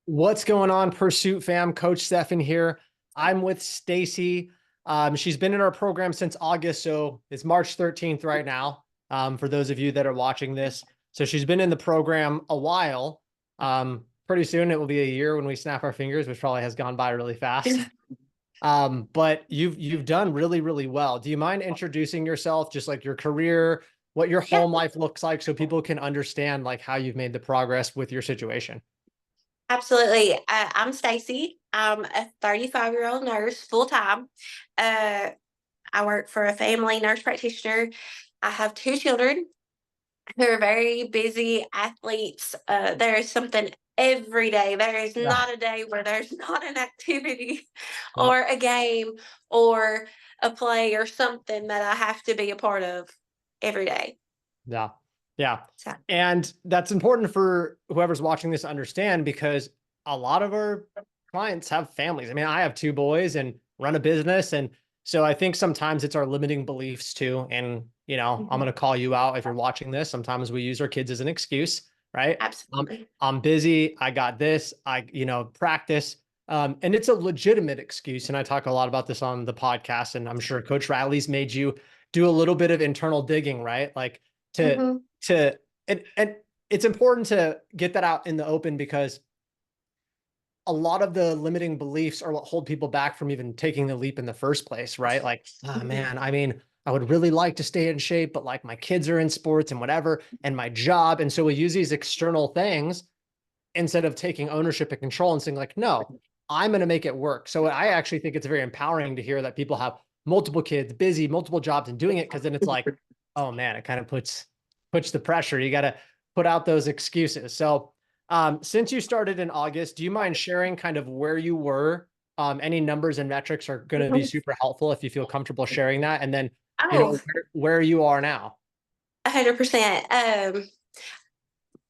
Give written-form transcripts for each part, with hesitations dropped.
What's going on, Pursuit fam? Coach Stefan here. I'm with Stacy. She's been in our program since August, so it's March 13th right now. For those of you that are watching this, so she's been in the program a while. Pretty soon it will be a year when we snap our fingers, which probably has gone by really fast. But you've done really, really well. Do you mind introducing yourself, just like your career, what your Yeah, home life looks like, so people can understand like how you've made the progress with your situation? absolutely. I'm Stacy. I'm a 35-year-old nurse full time. Uh, I work for a family nurse practitioner. I have two children who are very busy athletes. There is something every day. There is Yeah. not a day where there's not an activity Yep. or a game or a play or something that I have to be a part of every day. Yeah. Yeah. So, And that's important for whoever's watching this to understand, because a lot of our clients have families. I mean, I have two boys and run a business. And so I think sometimes it's our limiting beliefs too. And, I'm going mhm, to call you out if you're watching this. Sometimes we use our kids as an excuse, right? absolutely. I'm busy. I got this. Practice. And it's a legitimate excuse. And I talk a lot about this on the podcast. And I'm sure Coach Riley's made you do a little bit of internal digging, right? Like, to Hmm. to and it's important to get that out in the open, because a lot of the limiting beliefs are what hold people back from even taking the leap in the first place, right? Like, oh Hmm. man, I mean, I would really like to stay in shape, but like my kids are in sports and whatever, and my job. And so we use these external things instead of taking ownership and control and saying, like, no, I'm going to make it work. So I actually think it's very empowering to hear that people have multiple kids, busy, multiple jobs, and doing it. Cause then it's like, oh man, it kind of puts the pressure. You got to put out those excuses. So since you started in August, do you mind sharing kind of where you were? Any numbers and metrics are going to be super helpful if you feel comfortable sharing that. And then, Oh, where you are now. 100%.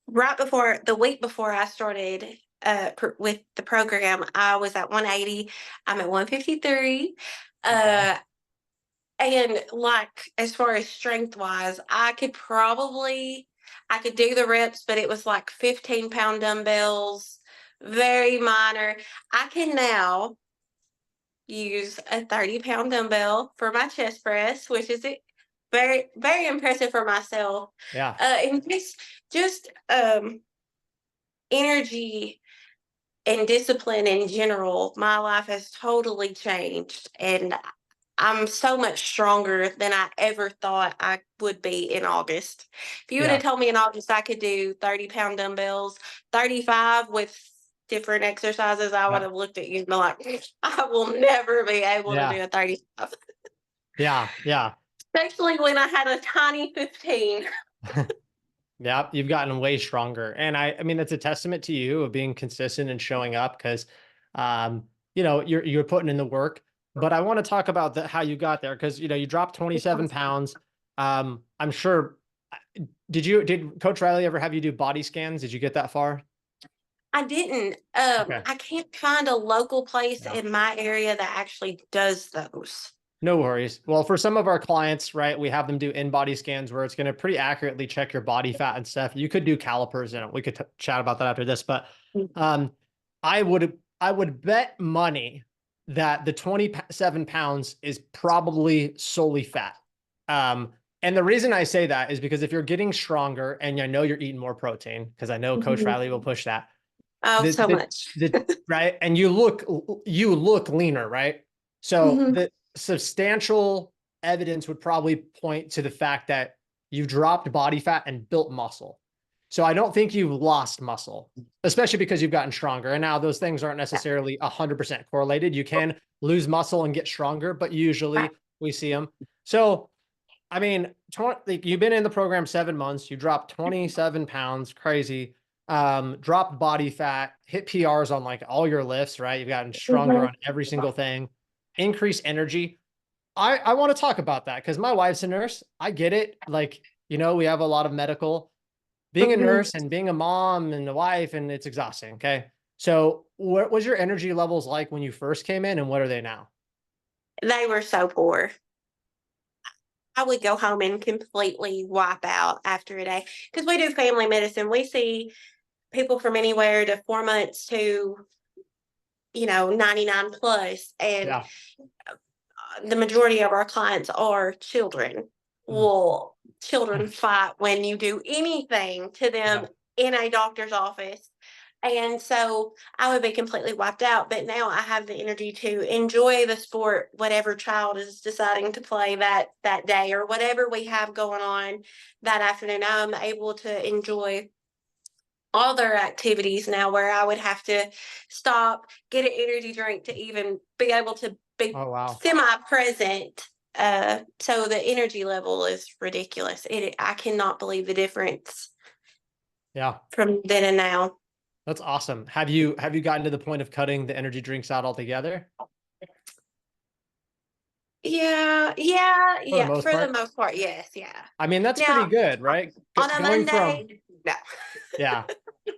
Right before the week before I started with the program, I was at 180. I'm at 153. Okay. Uh, and like as far as strength wise, I could do the reps, but it was like 15-pound dumbbells, very minor. I can now use a 30-pound dumbbell for my chest press, which is very, very impressive for myself. Yeah. And just energy and discipline in general, my life has totally changed. And I'm so much stronger than I ever thought I would be in August. If you would Yeah. have told me in August I could do 30-pound dumbbells, 35 with different exercises, I would Yeah. have looked at you and been like, I will never be able to Yeah. do a 35, Yeah. Yeah. especially when I had a tiny 15. Yeah, you've gotten way stronger. And I mean, that's a testament to you of being consistent and showing up, because, you're putting in the work. But I want to talk about how you got there, because, you dropped 27 pounds. I'm sure, did Coach Riley ever have you do body scans? Did you get that far? I didn't. Okay. I can't find a local place Yeah. in my area that actually does those. No worries. Well, for some of our clients, right, we have them do in-body scans where it's going to pretty accurately check your body fat and stuff. You could do calipers in it. We could chat about that after this, but um, I would bet money that the 27 pounds is probably solely fat. And the reason I say that is because if you're getting stronger, and I know you're eating more protein, because I know Coach Mhm. Riley will push that, Oh, the so the much. the right, and you look leaner, right? So Mhm. the substantial evidence would probably point to the fact that you've dropped body fat and built muscle. So I don't think you've lost muscle, especially because you've gotten stronger. And now those things aren't Yeah. necessarily 100% correlated. You can lose muscle and get stronger, but usually we see them. So I mean, like, you've been in the program 7 months. You dropped 27 pounds, crazy. Dropped body fat, hit PRs on like all your lifts, right? You've gotten stronger Mhm. on every single thing, increased energy. I want to talk about that because my wife's a nurse. I get it. Like, we have a lot of medical, being a Mhm. nurse and being a mom and a wife, and it's exhausting. Okay. So what was your energy levels like when you first came in, and what are they now? They were so poor. I would go home and completely wipe out after a day because we do family medicine. We see people from anywhere to 4 months to, 99 plus. And Yeah. the majority of our clients are children. Mm. Well, children fight when you do anything to them Yeah. in a doctor's office. And so I would be completely wiped out. But now I have the energy to enjoy the sport, whatever child is deciding to play that day, or whatever we have going on that afternoon. I'm able to enjoy all their activities now, where I would have to stop, get an energy drink to even be able to be Oh, wow. semi-present. So the energy level is ridiculous. I cannot believe the difference Yeah. from then and now. That's awesome. Have you gotten to the point of cutting the energy drinks out altogether Yeah, yeah, for the yeah. most For the part? most part, yes, yeah. I mean, that's pretty Now good, right? on a Going from, Monday, no. yeah,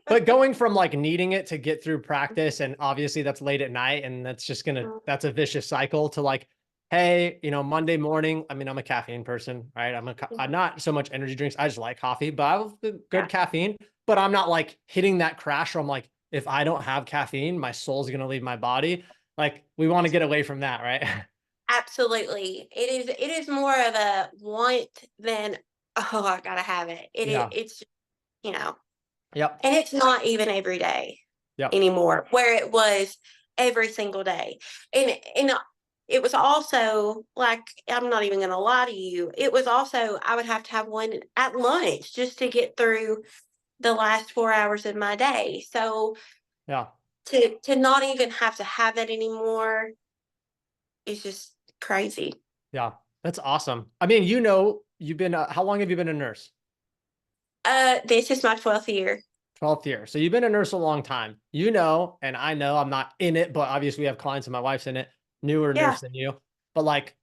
but going from like needing it to get through practice, and obviously that's late at night, and that's just that's a vicious cycle to like, hey, Monday morning. I mean, I'm a caffeine person, right? I'm not so much energy drinks. I just like coffee, but I have good Yeah, caffeine. But I'm not like hitting that crash where I'm like, if I don't have caffeine, my soul's gonna leave my body. Like, we want to get away from that, right? absolutely. It is more of a want than, oh, I gotta have it. Yeah. It's you know, Yep. and it's not even every day Yep. anymore, where it was every single day. And it was also like, I'm not even gonna lie to you, it was also, I would have to have one at lunch just to get through the last 4 hours of my day. So Yeah. to not even have to have that anymore is just crazy. Yeah. That's awesome. I mean, you've been, how long have you been a nurse? This is my 12th year. 12th year. So you've been a nurse a long time, and I know I'm not in it, but obviously we have clients and my wife's in it, newer Yeah, nurse than you. But like,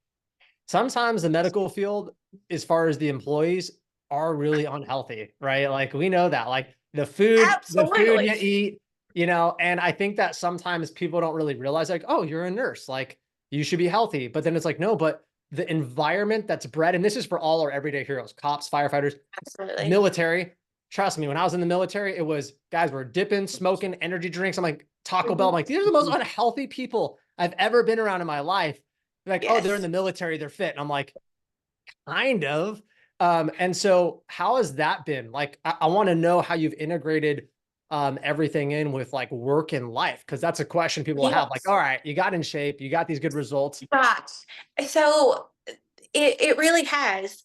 sometimes the medical field, as far as the employees, are really unhealthy, right? Like, we know that, like the food you absolutely. eat, and I think that sometimes people don't really realize, like, oh, you're a nurse, like you should be healthy. But then it's like, no, but the environment that's bred, and this is for all our everyday heroes, cops, firefighters, Absolutely. military. Trust me, when I was in the military, it was guys were dipping, smoking energy drinks. I'm like, Taco Bell. I'm Mhm. like, these are the most unhealthy people I've ever been around in my life. They're like, oh, they're in Yes. the military, they're fit. And I'm like, kind of. And so how has that been? Like, I want to know how you've integrated everything in with like work and life, because that's a question people have. Like, Yes. all right, you got in shape, you got these good results. Right. So it really has.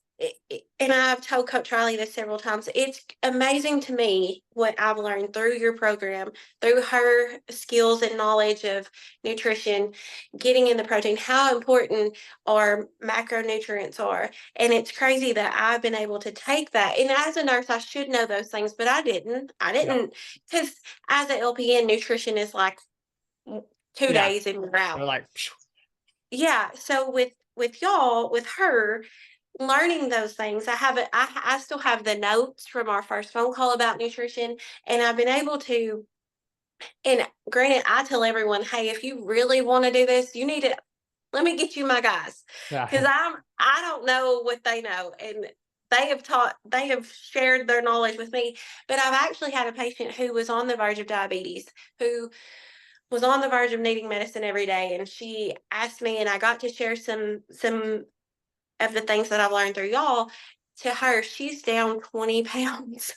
And I've told Coach Riley this several times. It's amazing to me what I've learned through your program, through her skills and knowledge of nutrition, getting in the protein, how important our macronutrients are. And it's crazy that I've been able to take that. And as a nurse, I should know those things, but I didn't. I Yeah. didn't, because as an LPN, nutrition is like two Yeah. days and you're out. They're like, phew. Yeah, so with y'all, with her learning those things, I still have the notes from our first phone call about nutrition, and I've been able to. And granted, I tell everyone, hey, if you really want to do this, you need to let me get you my guys, because Yeah. I don't know what they know, and they have shared their knowledge with me. But I've actually had a patient who was on the verge of diabetes, who was on the verge of needing medicine every day, and she asked me, and I got to share some of the things that I've learned through y'all to her. She's down 20 pounds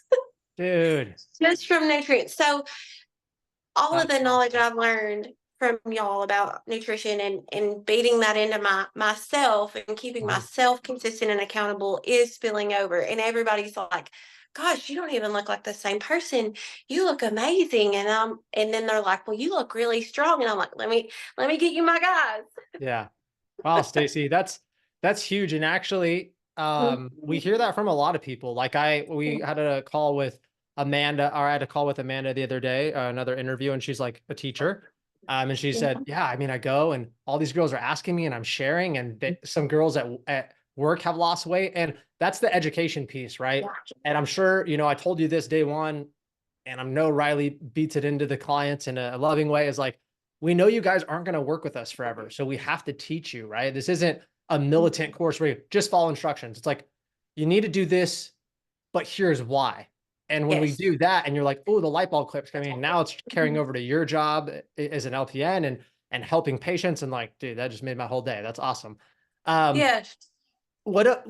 Dude, just from nutrients. So all of that's the knowledge awesome. I've learned from y'all about nutrition, and beating that into myself and keeping Mhm. myself consistent and accountable is spilling over. And everybody's like, gosh, you don't even look like the same person. You look amazing. And then they're like, well, you look really strong. And I'm like, let me get you my guys. Yeah. Wow, Stacy, that's huge. And actually, we Mhm. hear that from a lot of people. Like, we had a call with Amanda, or I had a call with Amanda the other day, another interview, and she's like a teacher. And she said, yeah, I mean, I go and all these girls are asking me and I'm sharing, and some girls at work have lost weight. And that's the education piece, right? Yeah. And I'm sure, I told you this day one, and I know Riley beats it into the clients in a loving way, is like, we know you guys aren't going to work with us forever. So we have to teach you, right? This isn't a militant course where you just follow instructions. It's like, you need to do this, but here's why. And when we Yes. do that and you're like, oh, the light bulb clips, I mean, now it's carrying over to your job as an LPN and helping patients. And like, dude, that just made my whole day. That's awesome. Um, Yes. what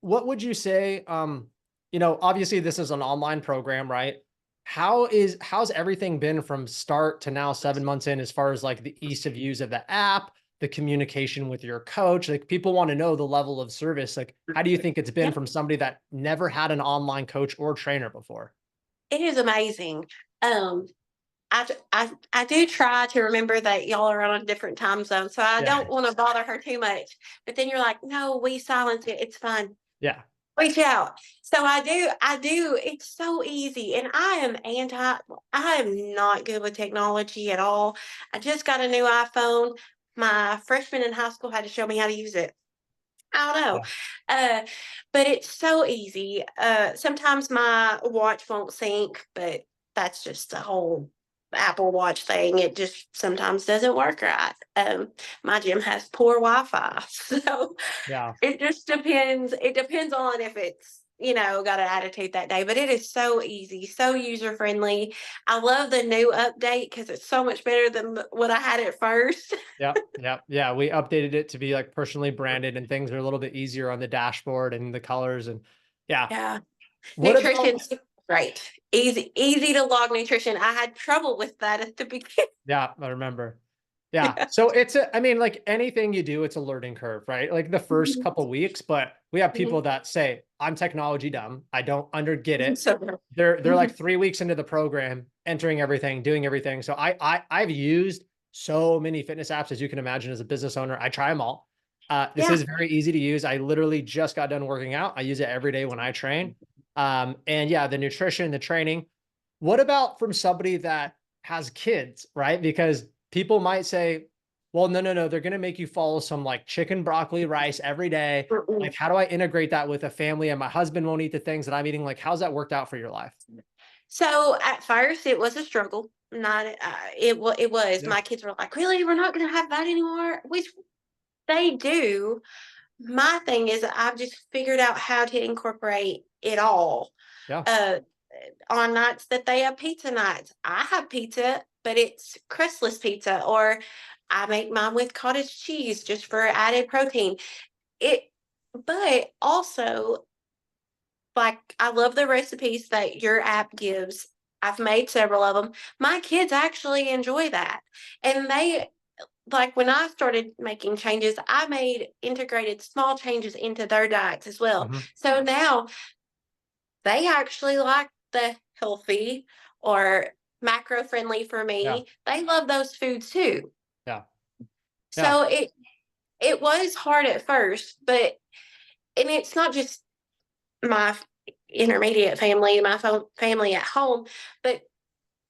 would you say? Obviously this is an online program, right? How's everything been from start to now 7 months in, as far as like the ease of use of the app, the communication with your coach? Like people want to know the level of service. Like, how do you think it's been Yeah. from somebody that never had an online coach or trainer before? It is amazing. Um, I do try to remember that y'all are on a different time zone, so I Yeah. don't want to bother her too much. But then you're like, no, we silence it. It's fine. Yeah. Reach out. So I do. It's so easy. And I am not good with technology at all. I just got a new iPhone. My freshman in high school had to show me how to use it. I don't know. Yeah. Uh, but it's so easy. Sometimes my watch won't sync, but that's just the whole Apple Watch thing. It just sometimes doesn't work right. My gym has poor Wi-Fi, so Yeah. it just depends. It depends on if it's, got an attitude that day. But it is so easy, so user friendly. I love the new update because it's so much better than what I had at first. Yep. Yep. Yeah. We updated it to be like personally branded and things are a little bit easier on the dashboard and the colors. And yeah. Yeah. What about, Nutrition's great. Easy to log nutrition. I had trouble with that at the beginning. yeah, I remember. Yeah. So I mean, like anything you do, it's a learning curve, right? Like the first couple weeks, but we have people that say, I'm technology dumb. I don't get it. So, They're like 3 weeks into the program, entering everything, doing everything. So I've used so many fitness apps, as you can imagine, as a business owner. I try them all. This yeah. is very easy to use. I literally just got done working out. I use it every day when I train. And yeah, the nutrition, the training. What about from somebody that has kids, right? Because people might say, well, no, no, no, they're going to make you follow some like chicken, broccoli, rice every day. Mm-mm. Like, how do I integrate that with a family and my husband won't eat the things that I'm eating? Like, how's that worked out for your life? So at first it was a struggle. Not it was. Yeah. My kids were like, "Really? We're not going to have that anymore?" Which they do. My thing is I've just figured out how to incorporate it all. Yeah. Uh on nights that they have pizza nights, I have pizza, but it's crustless pizza, or I make mine with cottage cheese just for added protein. It, but also, like, I love the recipes that your app gives. I've made several of them. My kids actually enjoy that. And they, like, when I started making changes, I made integrated small changes into their diets as well. Mhm. So now they actually like the healthy or macro friendly for Yeah. me. They love those foods too. Yeah. Yeah. So it was hard at first, but and it's not just my intermediate family, my family at home, but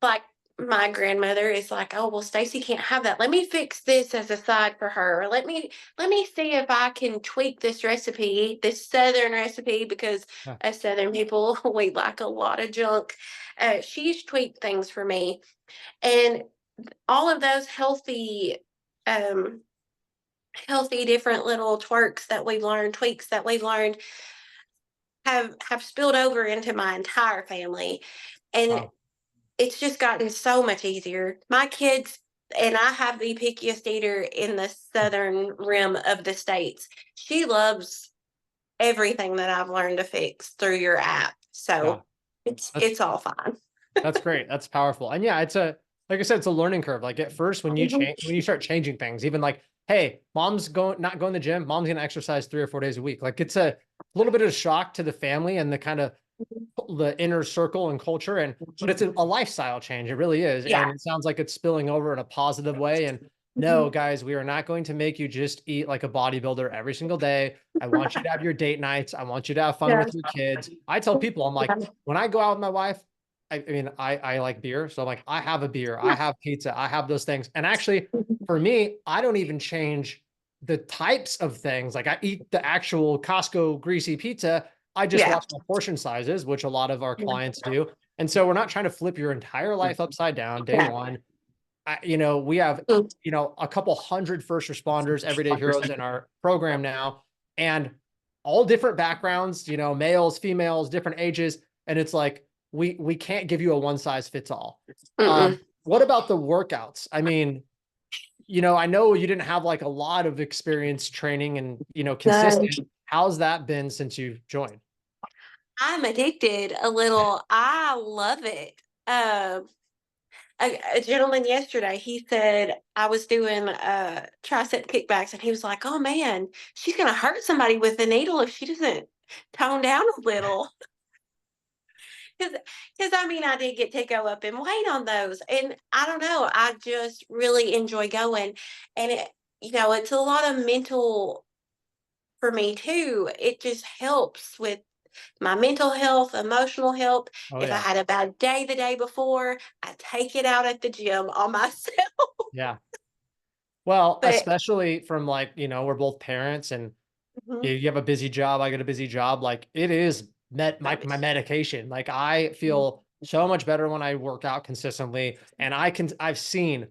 like my grandmother is like, oh well, Stacy can't have that. Let me fix this as a side for her. Or let me see if I can tweak this recipe, this Southern recipe, because Yeah. as Southern people, we like a lot of junk. She's tweaked things for me, and all of those um, healthy different little tweaks that we've learned have spilled over into my entire family, and Wow. it's just gotten so much easier. My kids, and I have the pickiest eater in the southern rim of the states. She loves everything that I've learned to fix through your app. Yeah. So it's That's it's all fine. That's great. That's powerful. And yeah, like I said, it's a learning curve. Like at first, when you start changing things, even like, hey, mom's not going to the gym, mom's going to exercise 3 or 4 days a week. Like it's a little bit of a shock to the family and the kind of the inner circle and culture. But it's a lifestyle change. It really is. Yeah. And it sounds like it's spilling over in a positive way. And no, guys, we are not going to make you just eat like a bodybuilder every single day. I want you to have your date nights. I want you to have fun Yeah. with your kids. I tell people, I'm like, when I go out with my wife, I mean, I like beer. So I'm like, I have a beer, I have pizza, I have those things. And actually, for me, I don't even change the types of things. Like I eat the actual Costco greasy pizza. I just Yeah. watch my portion sizes, which a lot of our clients do. And so we're not trying to flip your entire life upside down day Yeah. one. We have, a couple hundred first responders, everyday heroes in our program now, and all different backgrounds, males, females, different ages. And it's like, we can't give you a one size fits all. Mm-mm. What about the workouts? I mean, I know you didn't have like a lot of experience training and, No, consistent. How's that been since you've joined? I'm addicted a little. I love it. Um, a gentleman yesterday, he said I was doing tricep kickbacks, and he was like, "Oh man, she's gonna hurt somebody with the needle if she doesn't tone down a little." Because I mean, I did get to go up and weight on those, and I don't know, I just really enjoy going, and it's a lot of mental for me too. It just helps with my mental health, emotional health. Oh If I yeah. had a bad day the day before, I take it out at the gym on myself. Yeah. Well, But especially from like, we're both parents and mhm, you have a busy job, I got a busy job. Like it is my medication. Like I feel so much better when I work out consistently. And I've seen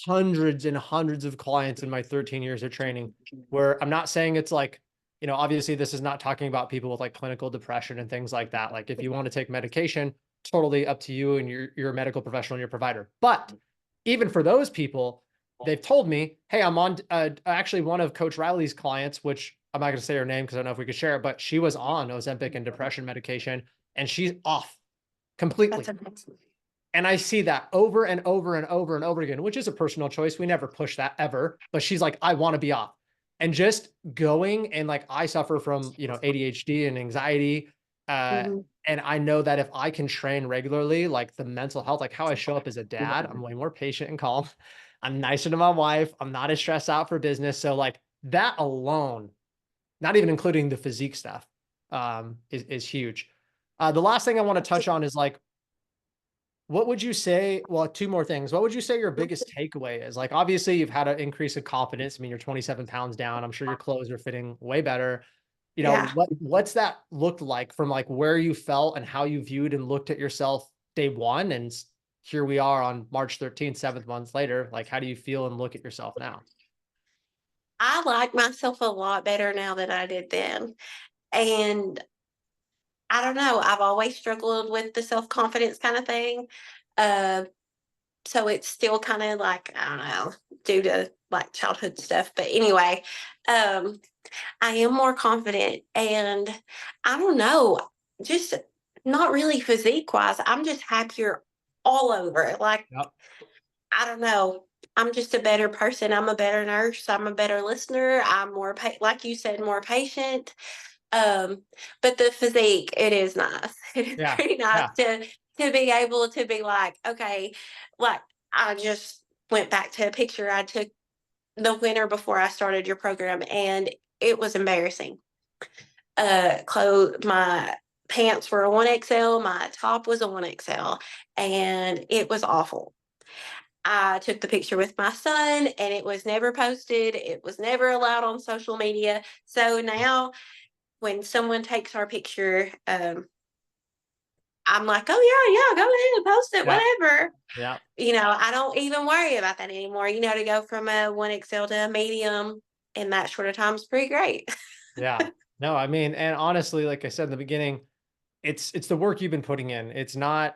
hundreds and hundreds of clients in my 13 years of training where I'm not saying it's like, obviously this is not talking about people with like clinical depression and things like that. Like if you want to take medication, totally up to you and you're a medical professional and your provider. But even for those people, they've told me, hey, I'm on actually one of Coach Riley's clients, which I'm not going to say her name because I don't know if we could share it, but she was on Ozempic and depression medication and she's off that's completely. amazing. And I see that over and over and over and over again, which is a personal choice. We never push that ever, but she's like, I want to be off. And just going and like I suffer from, ADHD and anxiety. Uh, Mhm. and I know that if I can train regularly, like the mental health, like how I show up as a dad, I'm way more patient and calm. I'm nicer to my wife. I'm not as stressed out for business. So like that alone, not even including the physique stuff, is huge. The last thing I want to touch on is like, what would you say? Well, two more things. What would you say your biggest takeaway is? Like, obviously, you've had an increase of confidence. I mean, you're 27 pounds down. I'm sure your clothes are fitting way better. Yeah. What's that looked like from like where you felt and how you viewed and looked at yourself day one, and here we are on March 13th, 7 months later. Like, how do you feel and look at yourself now? I like myself a lot better now than I did then. And I don't know, I've always struggled with the self-confidence kind of thing. Uh, so it's still kind of like, I don't know, due to like childhood stuff. But anyway, um, I am more confident, and I don't know, just not really physique wise. I'm just happier all over. Like, Yep. I don't know. I'm just a better person. I'm a better nurse. I'm a better listener. I'm more, like you said, more patient. Um, but the physique, it is nice. It is Yeah. pretty nice Yeah. to be able to be like, okay, like I just went back to a picture I took the winter before I started your program, and it was embarrassing. Clothes, my pants were a 1XL, my top was a 1XL, and it was awful. I took the picture with my son, and it was never posted. It was never allowed on social media. So now when someone takes our picture, I'm like, oh yeah, go ahead, post it, Yeah. whatever. Yeah. I don't even worry about that anymore. To go from a 1XL to a medium in that short of time is pretty great. Yeah. No, I mean, and honestly, like I said in the beginning, it's the work you've been putting in. It's not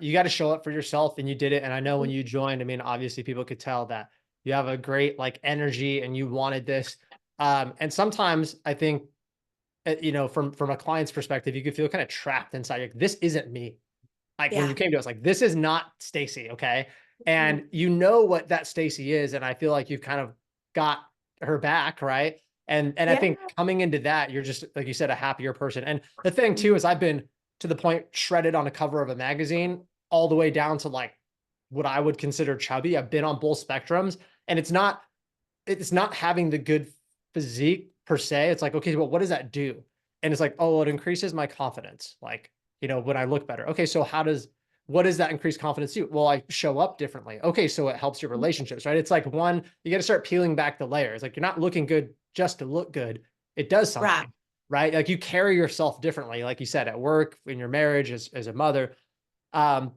you got to show up for yourself and you did it. And I know when you joined, I mean, obviously people could tell that you have a great like energy and you wanted this. And sometimes I think from a client's perspective, you could feel kind of trapped inside. Like, this isn't me. Like when Yeah. you came to us, like this is not Stacy, okay? Mhm. And you know what that Stacy is, and I feel like you've kind of got her back, right? And I Yeah. think coming into that, you're just like you said, a happier person. And the thing too Mhm. is, I've been to the point shredded on a cover of a magazine, all the way down to like what I would consider chubby. I've been on both spectrums, and it's not having the good physique per se. It's like, okay, well, what does that do? And it's like, oh, it increases my confidence. Like, when I look better. Okay, so what does that increased confidence do? Well, I show up differently. Okay, so it helps your relationships, right? It's like you got to start peeling back the layers. Like you're not looking good just to look good. It does Right. something, right? Like you carry yourself differently, like you said, at work, in your marriage, as a mother. Um,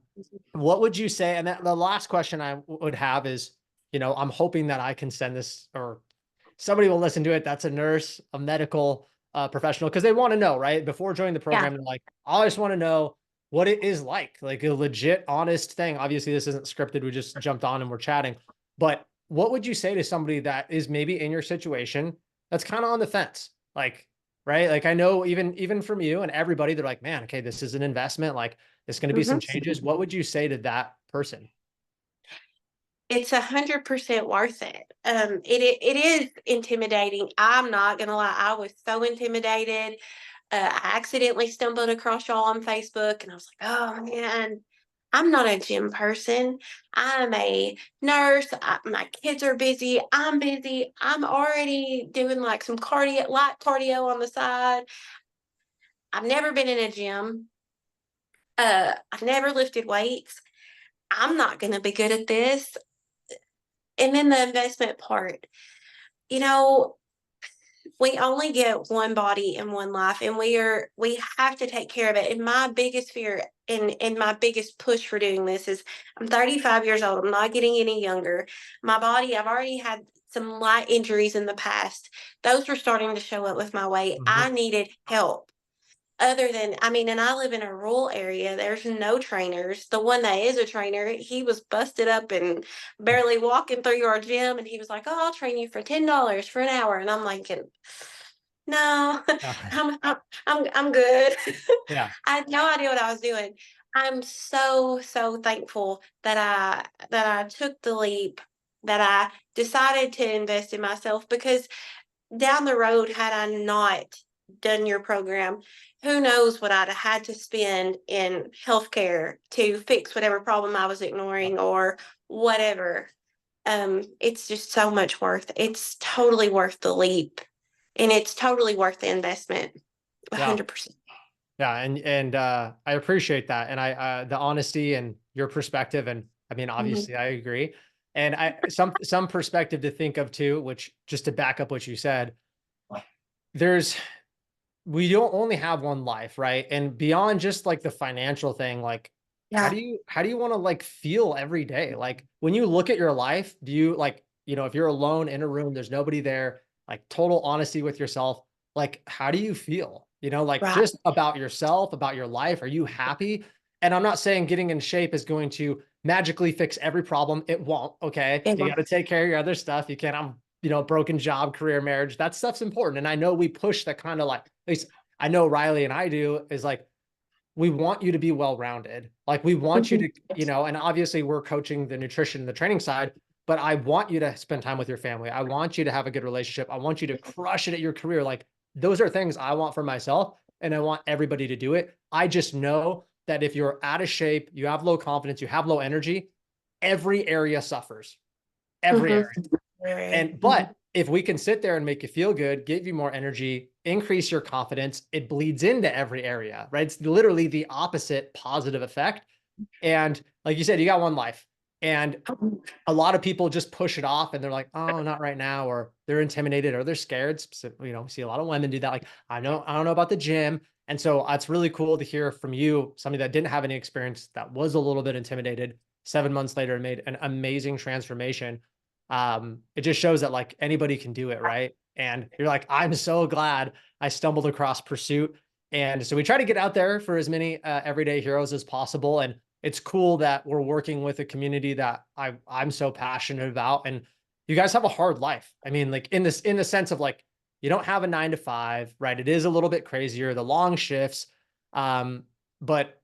what would you say? And the last question I would have is, I'm hoping that I can send this or somebody will listen to it. That's a nurse, a medical. professional because they want to know, right? Before joining the Yeah. program, they're like, I just want to know what it is like a legit, honest thing. Obviously, this isn't scripted. We just jumped on and we're chatting. But what would you say to somebody that is maybe in your situation that's kind of on the fence? Like, right? Like I know even from you and everybody, they're like, man, okay, this is an investment. Like there's going to be some Mhm. changes. What would you say to that person? It's 100% worth it. It is intimidating. I'm not gonna lie. I was so intimidated. I accidentally stumbled across y'all on Facebook, and I was like, "Oh man, I'm not a gym person. I'm a nurse. My kids are busy. I'm busy. I'm already doing like some light cardio on the side. I've never been in a gym. I've never lifted weights. I'm not gonna be good at this." And then the investment part, you know, we only get one body in one life, and we have to take care of it. And my biggest fear and my biggest push for doing this is I'm 35 years old. I'm not getting any younger. My body, I've already had some light injuries in the past. Those were starting to show up with my weight. Mhm. I needed help. Other than, I mean, and I live in a rural area, there's no trainers. The one that is a trainer, he was busted up and barely walking through our gym, and he was like, "Oh, I'll train you for $10 for an hour." And I'm like, "No, Yeah. I'm good." Yeah. I had no idea what I was doing. I'm so thankful that I took the leap, that I decided to invest in myself, because down the road, had I not done your program, who knows what I'd have had to spend in healthcare to fix whatever problem I was ignoring or whatever. It's just so much worth. It's totally worth the leap, and it's totally worth the investment. Yeah. 100%. Yeah, and I appreciate that, and I the honesty and your perspective, and I mean, Mhm. obviously, I agree, and I some perspective to think of too, which just to back up what you said, there's we don't only have one life, right? And beyond just like the financial thing, like Yeah. how do you want to like feel every day? Like when you look at your life, do you like, if you're alone in a room, there's nobody there, like total honesty with yourself, like how do you feel? Like Right. just about yourself, about your life. Are you happy? And I'm not saying getting in shape is going to magically fix every problem. It won't. Okay. It You was. got to take care of your other stuff. You can't have, broken job, career, marriage. That stuff's important. And I know we push that kind of like, at least I know Riley and I do, is like, we want you to be well-rounded. Like we want you Mhm. to, and obviously we're coaching the nutrition, the training side, but I want you to spend time with your family. I want you to have a good relationship. I want you to crush it at your career. Like those are things I want for myself and I want everybody to do it. I just know that if you're out of shape, you have low confidence, you have low energy, every area suffers. Every Mhm. area. Very. And but if we can sit there and make you feel good, give you more energy, increase your confidence, it bleeds into every area, right? It's literally the opposite positive effect. And like you said, you got one life. And Mhm. a lot of people just push it off and they're like, oh, not right now, or they're intimidated or they're scared. So, we see a lot of women do that. Like, I don't know about the gym. And so it's really cool to hear from you, somebody that didn't have any experience, that was a little bit intimidated, 7 months later made an amazing transformation. It just shows that like anybody can do it, right? And you're like, I'm so glad I stumbled across Pursuit. And so we try to get out there for as many everyday heroes as possible. And it's cool that we're working with a community that I'm so passionate about. And you guys have a hard life. I mean, like in the sense of like, you don't have a 9 to 5, right? It is a little bit crazier, the long shifts. But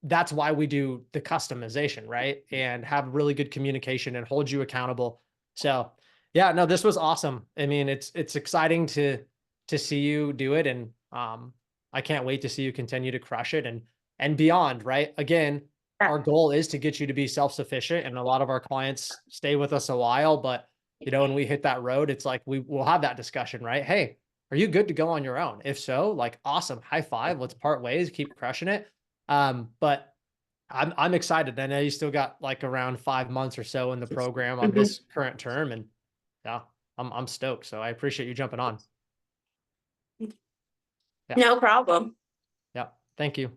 that's why we do the customization, right? And have really good communication and hold you accountable. So yeah, no, this was awesome. I mean, it's exciting to see you do it. And I can't wait to see you continue to crush it and beyond, right? Again, our goal is to get you to be self-sufficient. And a lot of our clients stay with us a while, but when we hit that road, it's like we will have that discussion, right? Hey, are you good to go on your own? If so, like awesome, high five, let's part ways, keep crushing it. But I'm excited. I know you still got like around 5 months or so in the program on Mhm. this current term, and yeah, I'm stoked. So I appreciate you jumping on. Yeah, No problem. yeah. Thank you.